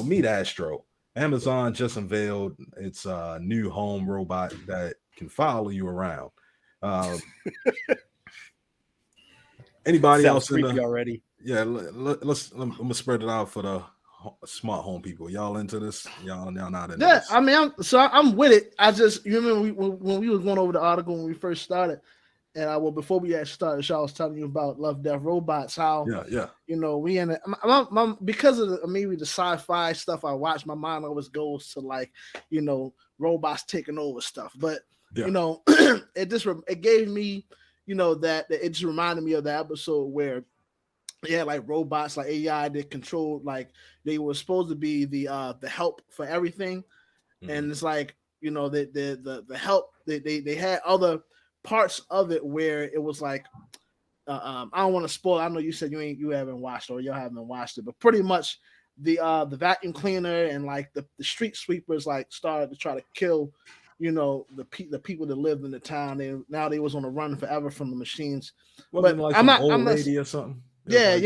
meet Astro. Amazon just unveiled its new home robot that can follow you around. Um, anybody Sounds else in creepy the already. yeah? I'm gonna spread it out for the smart home people. Y'all into this? Y'all not into Yeah, this? I mean, I'm with it. I just you remember when we was going over the article when we first started, and well before we actually started, the show, I was telling you about Love, Death, Robots. How Yeah. we in it because of maybe the sci-fi stuff I watch. My mind always goes to like robots taking over stuff, but Yeah. it gave me that it just reminded me of the episode where like robots like AI that controlled, like they were supposed to be the help for everything, and it's like the help they had other parts of it where it was like I don't want to spoil. I know you said you haven't watched or you haven't watched it, but pretty much the vacuum cleaner and like the street sweepers like started to try to kill the people that lived in the town. They was on the run forever from the machines. Wasn't But it like I'm some not old I'm not lady or something? It was yeah, like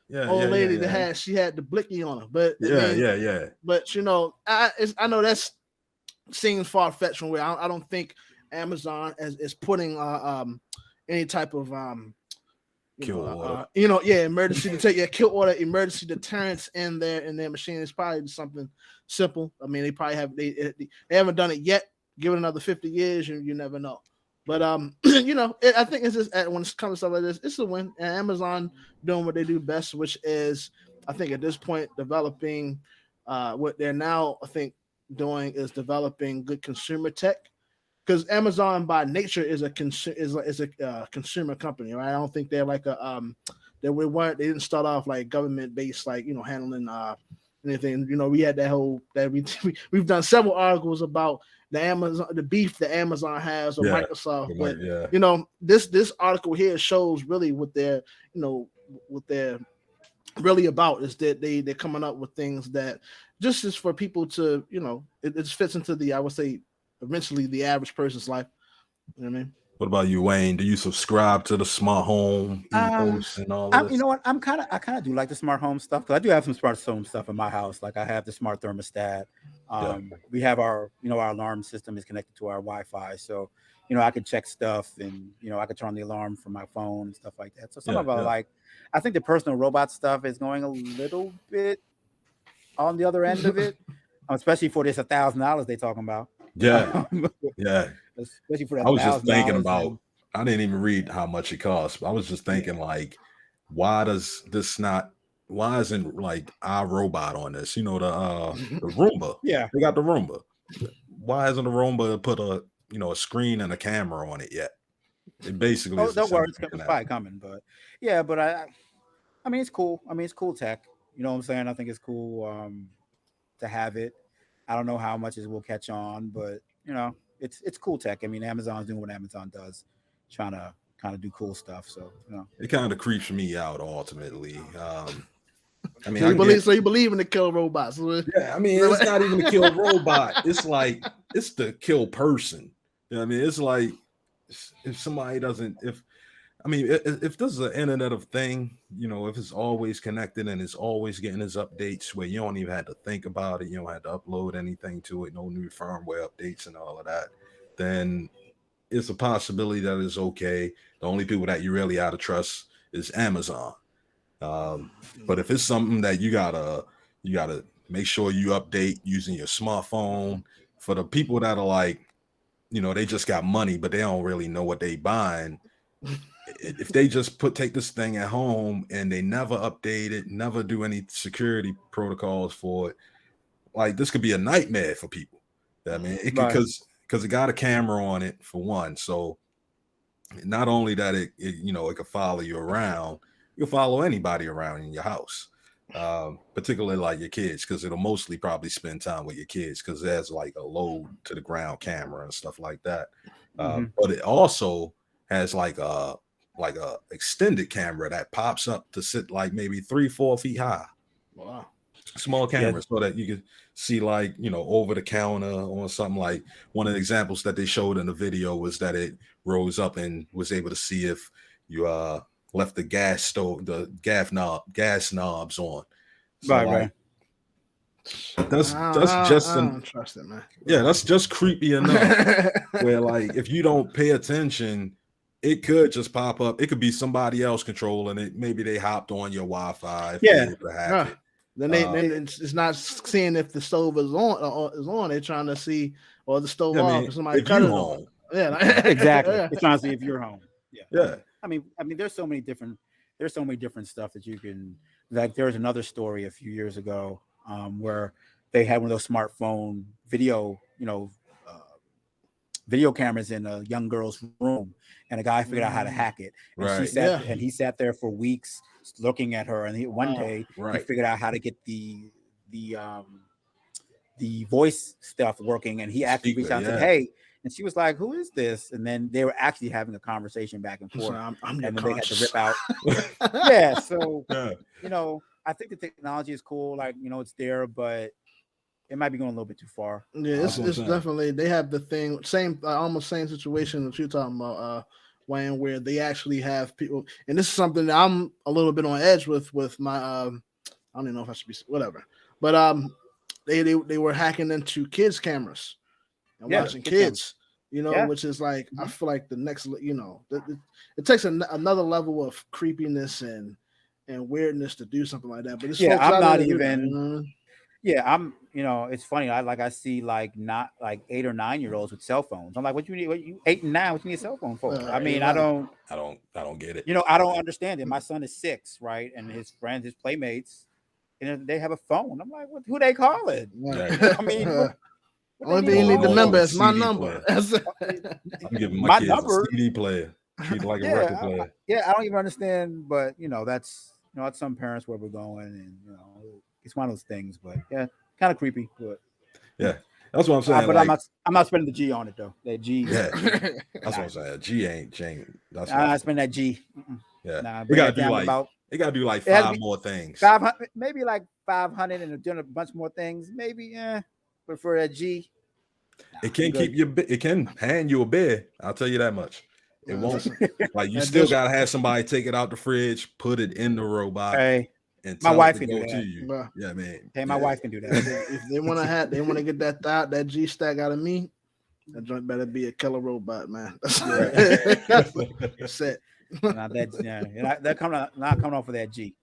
yeah. Old lady that yeah. she had the blicky on her. But I Yeah, mean, yeah. but I know that's seems far fetched from where I don't think Amazon is putting any type of Kill order. emergency kill order, emergency deterrence in their machine. It's probably something simple. I mean, they probably they haven't done it yet. Give it another 50 years, you never know. But I think it's just when it comes to stuff like this, it's a win. And Amazon doing what they do best, which is I think at this point developing what they're now I think doing is developing good consumer tech, because Amazon by nature is a consumer company, right? I don't think they're like they didn't start off like government based, like handling anything. We had we've done several articles about the beef that Amazon has with Microsoft, but this article here shows really what they're really about is that they're coming up with things that just is for people to it fits into the, I would say, eventually the average person's life. You know what I mean? What about you, Wayne? Do you subscribe to the smart home ethos and all of You this? know what? I kind of do like the smart home stuff, because I do have some smart home stuff in my house. Like I have the smart thermostat. We have our alarm system is connected to our Wi-Fi, so I can check stuff, and I can turn the alarm from my phone and stuff like that. So some of our I think the personal robot stuff is going a little bit on the other end of it, especially for this $1,000 they talking about. Yeah. Especially for that. I was just thinking about. I didn't even read how much it costs. I was just thinking like, why isn't like our robot on this? The Roomba. Yeah, they got the Roomba. Why isn't the Roomba put a screen and a camera on it yet? It basically don't worry, it's probably coming. But I mean, it's cool. I mean, it's cool tech. You know what I'm saying? I think it's cool to have it. I don't know how much it will catch on, but it's cool tech. I mean, Amazon's doing what Amazon does, trying to kind of do cool stuff. So it kind of creeps me out ultimately. I mean, so you believe in the kill robots? Yeah, I mean, it's not even the kill robot. It's like it's the kill person. You know what I mean? It's like if somebody doesn't, if this is an Internet of Thing, if it's always connected and it's always getting its updates where you don't even have to think about it, you don't have to upload anything to it, no new firmware updates and all of that, then it's a possibility that it's okay. The only people that you really ought to trust is Amazon. But if it's something that you gotta make sure you update using your smartphone, for the people that are like, they just got money, but they don't really know what they buying. If they just take this thing at home and they never update it, never do any security protocols for it, like this could be a nightmare for people. I mean, it could, because it got a camera on it for one. So not only that it could follow you around, you can follow anybody around in your house, particularly like your kids, because it'll mostly probably spend time with your kids because there's like a low to the ground camera and stuff like that. But it also has like a extended camera that pops up to sit like maybe 3-4 feet high. Wow. Small camera, so that you can see like over the counter or something. Like one of the examples that they showed in the video was that it rose up and was able to see if you left the gas stove, the gas knobs on. So right. That's I just don't trust it, man. yeah, that's just creepy enough. Where like if you don't pay attention, it could just pop up. It could be somebody else controlling it. Maybe they hopped on your Wi-Fi. If Yeah. they able to hack it. Then it's not seeing if the stove is on. They're trying to see or the stove I off. mean, If somebody if cut you it home, on. Yeah, Exactly. Yeah. They're trying to see if you're home. yeah. I mean, there's so many different stuff that you can, like, there was another story a few years ago where they had one of those smartphone video, video cameras in a young girl's room, and a guy figured out how to hack it. And Right. he sat there for weeks looking at her, and one day he figured out how to get the voice stuff working, and he actually reached out and said, "Hey," and she was like, "Who is this?" And then they were actually having a conversation back and forth, So I'm and then they had to rip out. So I think the technology is cool, like it's there, but it might be going a little bit too far. Yeah, it's definitely, they have the thing, almost same situation that you're talking about, Wayne, where they actually have people, and this is something that I'm a little bit on edge with my I don't even know if I should be whatever, but they were hacking into kids' cameras and watching kids, which is like, I feel like the next, it takes another level of creepiness and weirdness to do something like that. But it's I'm not even. I'm, it's funny. I see not like 8 or 9 year olds with cell phones. I'm like, what you 8 and 9? What you need a cell phone for? I mean, I don't get it. I don't understand it. My son is 6, right? And his friends, his playmates, they have a phone. I'm like, who they call it? Right. I mean, only thing you need to remember is my number. I'm giving my kids a CD player. Treat it like a record player. I don't even understand, but that's that's some parents where we're going, and it's one of those things. But kind of creepy. But yeah, that's what I'm saying. But I'm not spending the G on it though. That G. Yeah, that's what I'm saying. G ain't. That's I spend that G. Yeah, nah, we gotta do like 5 more things. 500, maybe like 500, and doing a bunch more things. Maybe, but for that G, it can keep you. It can hand you a bed. I'll tell you that much. It won't. Like you still gotta have somebody take it out the fridge, put it in the robot. Hey, and my wife can do go that. To you. Yeah, man. Hey, my wife can do that. If they want to get that G stack out of me, that joint better be a killer robot, man. That's it. Not that, they're not coming off of that G.